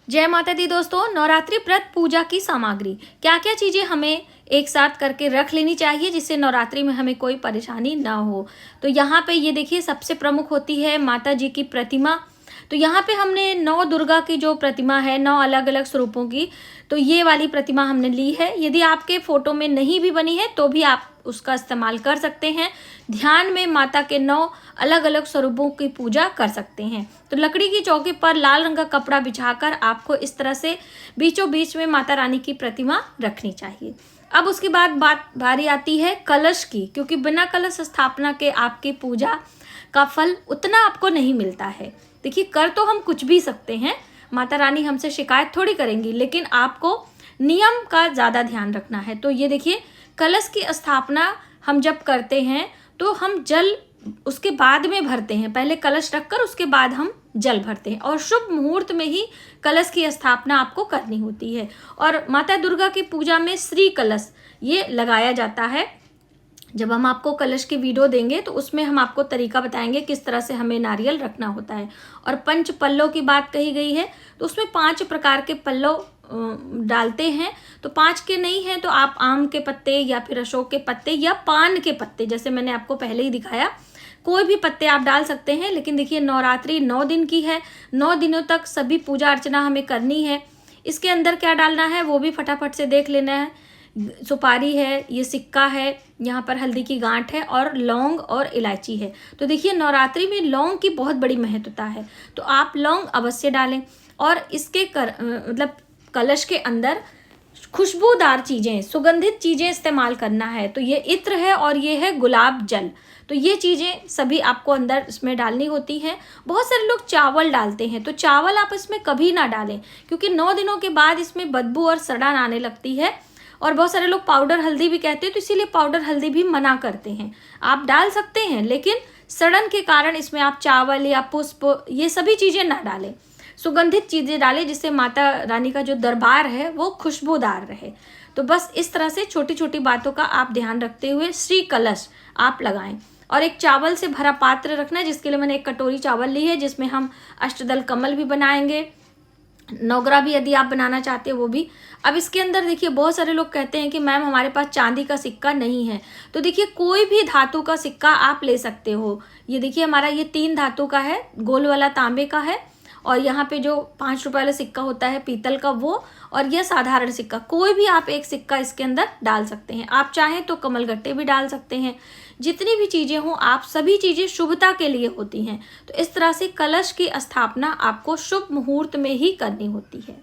जय माता दी दोस्तों। नवरात्रि व्रत पूजा की सामग्री क्या क्या चीजें हमें एक साथ करके रख लेनी चाहिए जिससे नवरात्रि में हमें कोई परेशानी ना हो। तो यहाँ पे ये देखिए, सबसे प्रमुख होती है माता जी की प्रतिमा। तो यहाँ पे हमने 9 दुर्गा की जो प्रतिमा है, 9 अलग अलग स्वरूपों की, तो ये वाली प्रतिमा हमने ली है। यदि आपके फोटो में नहीं भी बनी है तो भी आप उसका इस्तेमाल कर सकते हैं। ध्यान में माता के 9 अलग अलग स्वरूपों की पूजा कर सकते हैं। तो लकड़ी की चौकी पर लाल रंग का कपड़ा बिछाकर आपको इस तरह से बीचों बीच में माता रानी की प्रतिमा रखनी चाहिए। अब उसके बाद बारी आती है कलश की, क्योंकि बिना कलश स्थापना के आपकी पूजा का फल उतना आपको नहीं मिलता है। देखिए, कर तो हम कुछ भी सकते हैं, माता रानी हमसे शिकायत थोड़ी करेंगी, लेकिन आपको नियम का ज़्यादा ध्यान रखना है। तो ये देखिए, कलश की स्थापना हम जब करते हैं तो हम जल उसके बाद में भरते हैं। पहले कलश रखकर उसके बाद हम जल भरते हैं, और शुभ मुहूर्त में ही कलश की स्थापना आपको करनी होती है। और माता दुर्गा की पूजा में श्री कलश ये लगाया जाता है। जब हम आपको कलश की वीडियो देंगे तो उसमें हम आपको तरीका बताएंगे किस तरह से हमें नारियल रखना होता है। और पंच पल्लों की बात कही गई है, तो उसमें 5 प्रकार के पल्लों डालते हैं। तो 5 के नहीं हैं तो आप आम के पत्ते या फिर अशोक के पत्ते या पान के पत्ते, जैसे मैंने आपको पहले ही दिखाया, कोई भी पत्ते आप डाल सकते हैं। लेकिन देखिए, नवरात्रि 9 दिन की है, 9 दिनों तक सभी पूजा अर्चना हमें करनी है। इसके अंदर क्या डालना है वो भी फटाफट से देख लेना है। सुपारी है, ये सिक्का है, यहाँ पर हल्दी की गांठ है, और लौंग और इलायची है। तो देखिए, नवरात्रि में लौंग की बहुत बड़ी महत्वता है, तो आप लौंग अवश्य डालें। और इसके मतलब कलश के अंदर खुशबूदार चीज़ें, सुगंधित चीज़ें इस्तेमाल करना है। तो ये इत्र है और ये है गुलाब जल। तो ये चीज़ें सभी आपको अंदर इसमें डालनी होती हैं। बहुत सारे लोग चावल डालते हैं, तो चावल आप इसमें कभी ना डालें, क्योंकि 9 दिनों के बाद इसमें बदबू और सड़न आने लगती है। और बहुत सारे लोग पाउडर हल्दी भी कहते हैं, तो इसीलिए पाउडर हल्दी भी मना करते हैं। आप डाल सकते हैं, लेकिन सड़न के कारण इसमें आप चावल या पुष्प ये सभी चीज़ें ना डालें। सुगंधित चीज़ें डालें जिससे माता रानी का जो दरबार है वो खुशबूदार रहे। तो बस इस तरह से छोटी छोटी बातों का आप ध्यान रखते हुए श्री कलश आप लगाएं। और एक चावल से भरा पात्र रखना है, जिसके लिए मैंने एक कटोरी चावल ली है, जिसमें हम अष्टदल कमल भी बनाएंगे, नौगरा भी यदि आप बनाना चाहते हो वो भी। अब इसके अंदर देखिए, बहुत सारे लोग कहते हैं कि मैम हमारे पास चांदी का सिक्का नहीं है। तो देखिए, कोई भी धातु का सिक्का आप ले सकते हो। ये देखिए, हमारा ये 3 धातु का है, गोल वाला तांबे का है, और यहाँ पे जो 5 रुपये वाला सिक्का होता है पीतल का वो, और यह साधारण सिक्का। कोई भी आप एक सिक्का इसके अंदर डाल सकते हैं। आप चाहें तो कमलगट्टे भी डाल सकते हैं। जितनी भी चीज़ें हों, आप सभी चीज़ें शुभता के लिए होती हैं। तो इस तरह से कलश की स्थापना आपको शुभ मुहूर्त में ही करनी होती है।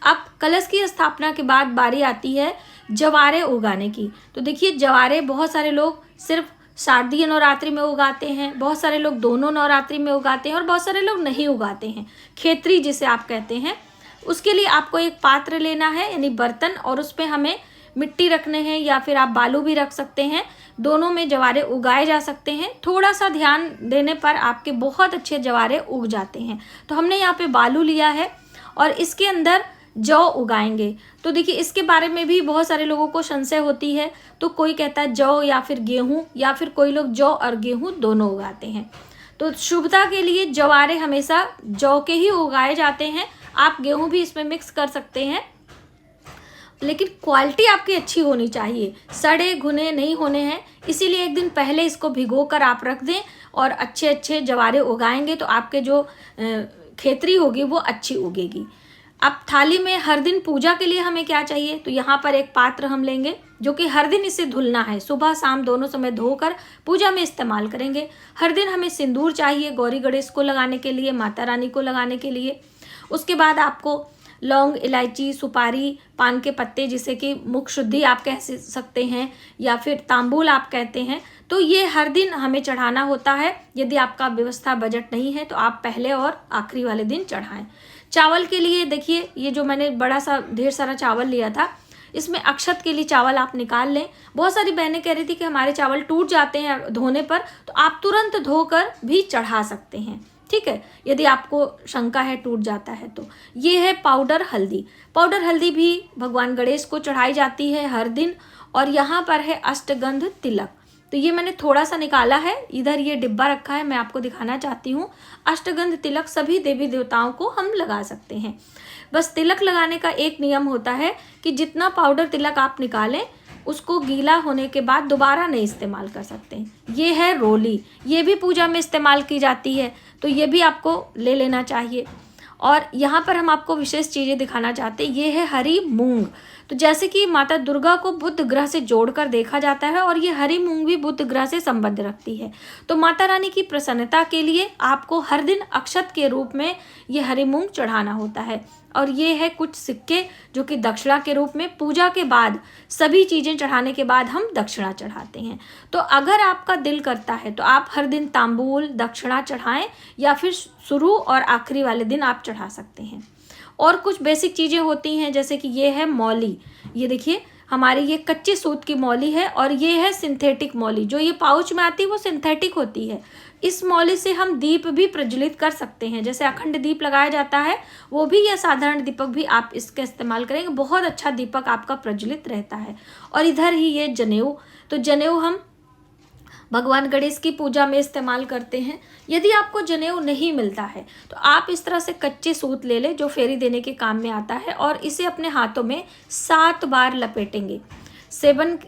अब कलश की स्थापना के बाद बारी आती है जवारे उगाने की। तो देखिए, जवारे बहुत सारे लोग सिर्फ शारदीय नवरात्रि में उगाते हैं, बहुत सारे लोग दोनों नवरात्रि में उगाते हैं, और बहुत सारे लोग नहीं उगाते हैं। खेतरी जिसे आप कहते हैं, उसके लिए आपको एक पात्र लेना है, यानी बर्तन, और उस पर हमें मिट्टी रखने हैं, या फिर आप बालू भी रख सकते हैं। दोनों में जवारे उगाए जा सकते हैं। थोड़ा सा ध्यान देने पर आपके बहुत अच्छे जवारे उग जाते हैं। तो हमने यहाँ पे बालू लिया है और इसके अंदर जौ उगाएंगे। तो देखिए, इसके बारे में भी बहुत सारे लोगों को संशय होती है। तो कोई कहता है जौ या फिर गेहूं, या फिर कोई लोग जौ और गेहूं दोनों उगाते हैं। तो शुभता के लिए जवारे हमेशा जौ के ही उगाए जाते हैं। आप गेहूं भी इसमें मिक्स कर सकते हैं, लेकिन क्वालिटी आपकी अच्छी होनी चाहिए, सड़े घुने नहीं होने हैं। इसीलिए एक दिन पहले इसको भिगो कर आप रख दें, और अच्छे अच्छे जवारे उगाएंगे तो आपके जो खेतरी होगी वो अच्छी उगेगी। अब थाली में हर दिन पूजा के लिए हमें क्या चाहिए, तो यहाँ पर एक पात्र हम लेंगे, जो कि हर दिन इसे धुलना है, सुबह शाम दोनों समय धोकर पूजा में इस्तेमाल करेंगे। हर दिन हमें सिंदूर चाहिए, गौरी गणेश को लगाने के लिए, माता रानी को लगाने के लिए। उसके बाद आपको लौंग, इलायची, सुपारी, पान के पत्ते, जिसे कि मुख शुद्धि आप कह सकते हैं, या फिर तांबूल आप कहते हैं, तो ये हर दिन हमें चढ़ाना होता है। यदि आपका व्यवस्था बजट नहीं है तो आप पहले और आखिरी वाले दिन चढ़ाएं। चावल के लिए देखिए, ये जो मैंने बड़ा सा ढेर सारा चावल लिया था, इसमें अक्षत के लिए चावल आप निकाल लें। बहुत सारी बहनें कह रही थी कि हमारे चावल टूट जाते हैं धोने पर, तो आप तुरंत धोकर भी चढ़ा सकते हैं, ठीक है, यदि आपको शंका है टूट जाता है तो। ये है पाउडर हल्दी। पाउडर हल्दी भी भगवान गणेश को चढ़ाई जाती है हर दिन। और यहाँ पर है अष्टगंध तिलक। तो ये मैंने थोड़ा सा निकाला है, इधर ये डिब्बा रखा है, मैं आपको दिखाना चाहती हूँ। अष्टगंध तिलक सभी देवी देवताओं को हम लगा सकते हैं। बस तिलक लगाने का एक नियम होता है कि जितना पाउडर तिलक आप निकालें उसको गीला होने के बाद दोबारा नहीं इस्तेमाल कर सकते। ये है रोली, ये भी पूजा में इस्तेमाल की जाती है, तो ये भी आपको ले लेना चाहिए। और यहाँ पर हम आपको विशेष चीज़ें दिखाना चाहते हैं, ये है हरी मूंग। तो जैसे कि माता दुर्गा को बुध ग्रह से जोड़कर देखा जाता है और ये हरी मूंग भी बुध ग्रह से संबंध रखती है। तो माता रानी की प्रसन्नता के लिए आपको हर दिन अक्षत के रूप में ये हरी मूंग चढ़ाना होता है। और ये है कुछ सिक्के जो कि दक्षिणा के रूप में, पूजा के बाद सभी चीज़ें चढ़ाने के बाद हम दक्षिणा चढ़ाते हैं। तो अगर आपका दिल करता है तो आप हर दिन तांबूल दक्षिणा चढ़ाएं या फिर शुरू और आखिरी वाले दिन आप चढ़ा सकते हैं। और कुछ बेसिक चीज़ें होती हैं, जैसे कि ये है मौली, ये देखिए हमारी ये कच्चे सूत की मौली है और ये है सिंथेटिक मौली। जो ये पाउच में आती है वो सिंथेटिक होती है। इस मौली से हम दीप भी प्रज्वलित कर सकते हैं, जैसे अखंड दीप लगाया जाता है वो भी, या साधारण दीपक भी आप इसका इस्तेमाल करेंगे, बहुत अच्छा दीपक आपका प्रज्वलित रहता है। और इधर ही ये जनेऊ, तो जनेऊ हम भगवान गणेश की पूजा में इस्तेमाल करते हैं। यदि आपको जनेऊ नहीं मिलता है तो आप इस तरह से कच्चे सूत ले लें जो फेरी देने के काम में आता है, और इसे अपने हाथों में 7 बार लपेटेंगे। 7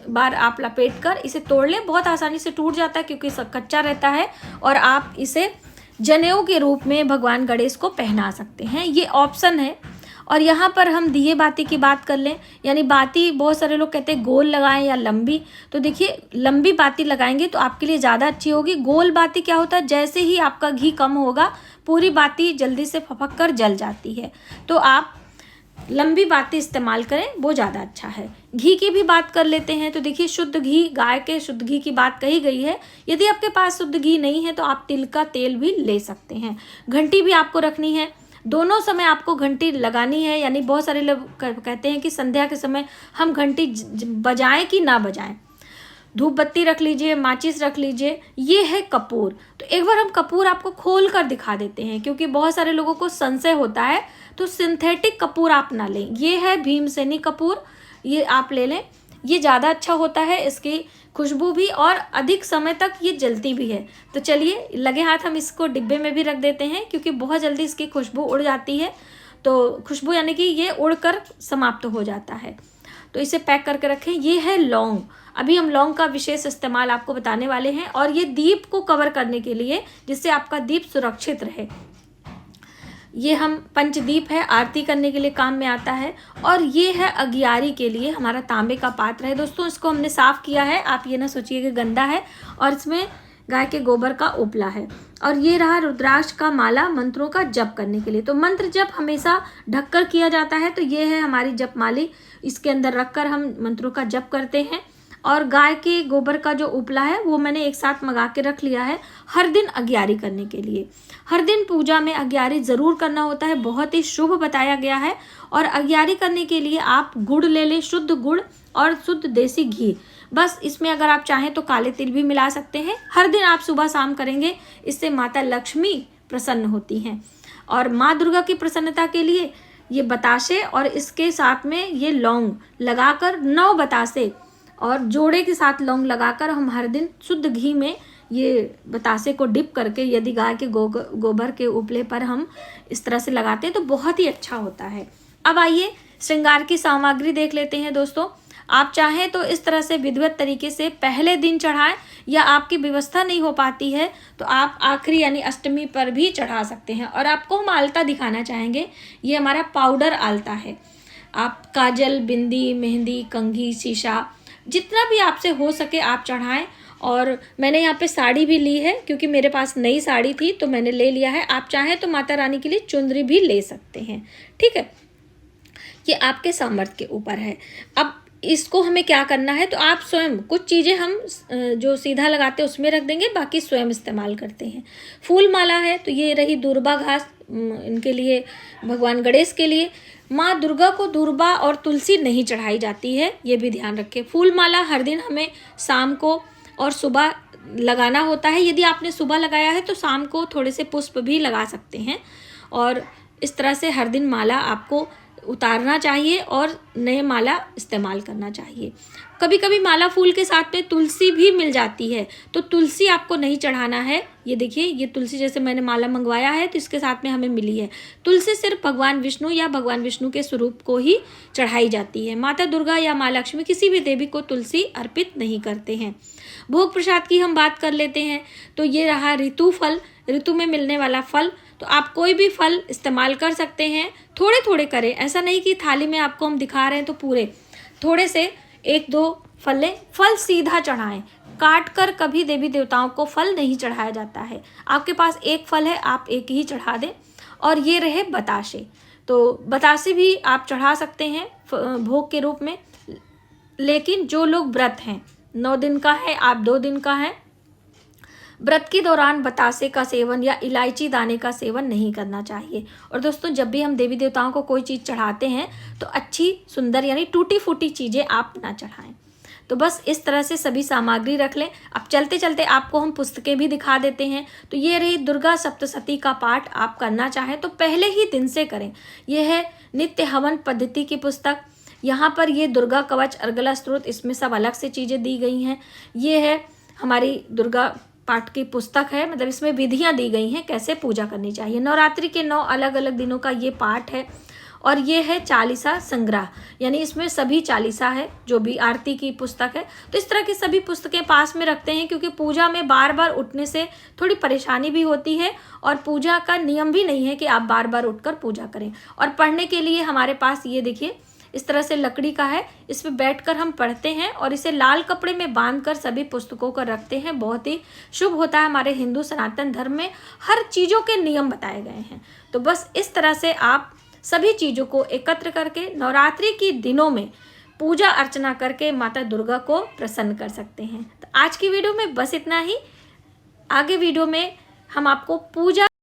बार आप लपेट कर इसे तोड़ लें, बहुत आसानी से टूट जाता है क्योंकि कच्चा रहता है। और आप इसे जनेऊ के रूप में भगवान गणेश को पहना सकते हैं, ये ऑप्शन है। और यहाँ पर हम दिए बाती की बात कर लें, यानी बाती बहुत सारे लोग कहते हैं गोल लगाएं या लंबी। तो देखिए लंबी बाती लगाएंगे तो आपके लिए ज़्यादा अच्छी होगी। गोल बाती क्या होता है, जैसे ही आपका घी कम होगा पूरी बाती जल्दी से फपक कर जल जाती है। तो आप लंबी बाती इस्तेमाल करें, वो ज़्यादा अच्छा है। घी की भी बात कर लेते हैं, तो देखिए शुद्ध घी, गाय के शुद्ध घी की बात कही गई है। यदि आपके पास शुद्ध घी नहीं है तो आप तिल का तेल भी ले सकते हैं। घंटी भी आपको रखनी है, दोनों समय आपको घंटी लगानी है। यानी बहुत सारे लोग कहते हैं कि संध्या के समय हम घंटी बजाएं कि ना बजाएं। धूप बत्ती रख लीजिए, माचिस रख लीजिए। ये है कपूर, तो एक बार हम कपूर आपको खोल कर दिखा देते हैं क्योंकि बहुत सारे लोगों को संशय होता है। तो सिंथेटिक कपूर आप ना लें, ये है भीमसेनी कपूर, ये आप ले लें, ये ज़्यादा अच्छा होता है, इसकी खुशबू भी और अधिक समय तक ये जलती भी है। तो चलिए लगे हाथ हम इसको डिब्बे में भी रख देते हैं क्योंकि बहुत जल्दी इसकी खुशबू उड़ जाती है। तो खुशबू यानी कि ये उड़कर समाप्त हो जाता है। तो इसे पैक करके रखें। ये है लौंग, अभी हम लौंग का विशेष इस्तेमाल आपको बताने वाले हैं। और ये दीप को कवर करने के लिए, जिससे आपका दीप सुरक्षित रहे। ये हम पंचदीप है, आरती करने के लिए काम में आता है। और ये है अगियारी के लिए, हमारा तांबे का पात्र है दोस्तों, इसको हमने साफ़ किया है, आप ये ना सोचिए कि गंदा है। और इसमें गाय के गोबर का उपला है। और ये रहा रुद्राक्ष का माला, मंत्रों का जप करने के लिए। तो मंत्र जप हमेशा ढककर किया जाता है, तो ये है हमारी जप माली, इसके अंदर रखकर हम मंत्रों का जप करते हैं। और गाय के गोबर का जो उपला है वो मैंने एक साथ मंगा के रख लिया है हर दिन अगियारी करने के लिए। हर दिन पूजा में अगियारी ज़रूर करना होता है, बहुत ही शुभ बताया गया है। और अगियारी करने के लिए आप गुड़ ले लें, शुद्ध गुड़ और शुद्ध देसी घी। बस इसमें अगर आप चाहें तो काले तिल भी मिला सकते हैं। हर दिन आप सुबह शाम करेंगे, इससे माता लक्ष्मी प्रसन्न होती हैं। और माँ दुर्गा की प्रसन्नता के लिए ये बतासे और इसके साथ में ये लौंग लगाकर 9 बतासे और जोड़े के साथ लौंग लगाकर हम हर दिन शुद्ध घी में ये बतासे को डिप करके, यदि गाय के गोबर के उपले पर हम इस तरह से लगाते हैं तो बहुत ही अच्छा होता है। अब आइए श्रृंगार की सामग्री देख लेते हैं दोस्तों। आप चाहें तो इस तरह से विधिवत तरीके से पहले दिन चढ़ाएं, या आपकी व्यवस्था नहीं हो पाती है तो आप आखिरी यानी अष्टमी पर भी चढ़ा सकते हैं। और आपको हम आलता दिखाना चाहेंगे, ये हमारा पाउडर आलता है। आप काजल, बिंदी, मेहंदी, कंघी, शीशा, जितना भी आपसे हो सके आप चढ़ाएं। और मैंने यहाँ पे साड़ी भी ली है क्योंकि मेरे पास नई साड़ी थी तो मैंने ले लिया है। आप चाहें तो माता रानी के लिए चुंदरी भी ले सकते हैं, ठीक है, ये आपके सामर्थ्य के ऊपर है। अब इसको हमें क्या करना है, तो आप स्वयं कुछ चीज़ें हम जो सीधा लगाते हैं उसमें रख देंगे, बाकी स्वयं इस्तेमाल करते हैं। फूल माला है तो ये रही दूर्बा घास, इनके लिए भगवान गणेश के लिए। माँ दुर्गा को दूर्बा और तुलसी नहीं चढ़ाई जाती है, ये भी ध्यान रखें। फूल माला हर दिन हमें शाम को और सुबह लगाना होता है। यदि आपने सुबह लगाया है तो शाम को थोड़े से पुष्प भी लगा सकते हैं। और इस तरह से हर दिन माला आपको उतारना चाहिए और नए माला इस्तेमाल करना चाहिए। कभी कभी माला फूल के साथ में तुलसी भी मिल जाती है, तो तुलसी आपको नहीं चढ़ाना है। ये देखिए, ये तुलसी जैसे मैंने माला मंगवाया है तो इसके साथ में हमें मिली है। तुलसी सिर्फ भगवान विष्णु या भगवान विष्णु के स्वरूप को ही चढ़ाई जाती है। माता दुर्गा या माँ लक्ष्मी किसी भी देवी को तुलसी अर्पित नहीं करते हैं। भोग प्रसाद की हम बात कर लेते हैं। तो ये रहा ऋतु फल, ऋतु में मिलने वाला फल। तो आप कोई भी फल इस्तेमाल कर सकते हैं, थोड़े थोड़े करें, ऐसा नहीं कि थाली में आपको हम दिखा रहे हैं तो पूरे, थोड़े से 1-2 फल लें। फल सीधा चढ़ाएं, काट कर कभी देवी देवताओं को फल नहीं चढ़ाया जाता है। आपके पास एक फल है, आप एक ही चढ़ा दें। और ये रहे बताशे, तो बतासे भी आप चढ़ा सकते हैं भोग के रूप में। लेकिन जो लोग व्रत हैं, 9 दिन का है, आप 2 दिन का है, व्रत के दौरान बतासे का सेवन या इलायची दाने का सेवन नहीं करना चाहिए। और दोस्तों, जब भी हम देवी देवताओं को कोई चीज़ चढ़ाते हैं तो अच्छी सुंदर यानी टूटी फूटी चीज़ें आप ना चढ़ाएं। तो बस इस तरह से सभी सामग्री रख लें। अब चलते चलते आपको हम पुस्तकें भी दिखा देते हैं। तो ये रही दुर्गा सप्तशती का पाठ, आप करना चाहें तो पहले ही दिन से करें। यह है नित्य हवन पद्धति की पुस्तक। यहाँ पर ये दुर्गा कवच, अर्गला स्त्रोत, इसमें सब अलग से चीज़ें दी गई हैं। ये है हमारी दुर्गा पाठ की पुस्तक है, मतलब इसमें विधियाँ दी गई हैं कैसे पूजा करनी चाहिए। नवरात्रि के 9 अलग अलग दिनों का ये पाठ है। और ये है चालीसा संग्रह, यानी इसमें सभी चालीसा है, जो भी आरती की पुस्तक है। तो इस तरह की सभी पुस्तकें पास में रखते हैं, क्योंकि पूजा में बार बार उठने से थोड़ी परेशानी भी होती है और पूजा का नियम भी नहीं है कि आप बार बार उठकर पूजा करें। और पढ़ने के लिए हमारे पास ये देखिए इस तरह से लकड़ी का है, इस पर बैठकर हम पढ़ते हैं और इसे लाल कपड़े में बांधकर सभी पुस्तकों को रखते हैं। बहुत ही शुभ होता है। हमारे हिंदू सनातन धर्म में हर चीज़ों के नियम बताए गए हैं। तो बस इस तरह से आप सभी चीज़ों को एकत्र करके नवरात्रि के दिनों में पूजा अर्चना करके माता दुर्गा को प्रसन्न कर सकते हैं। तो आज की वीडियो में बस इतना ही। आगे वीडियो में हम आपको पूजा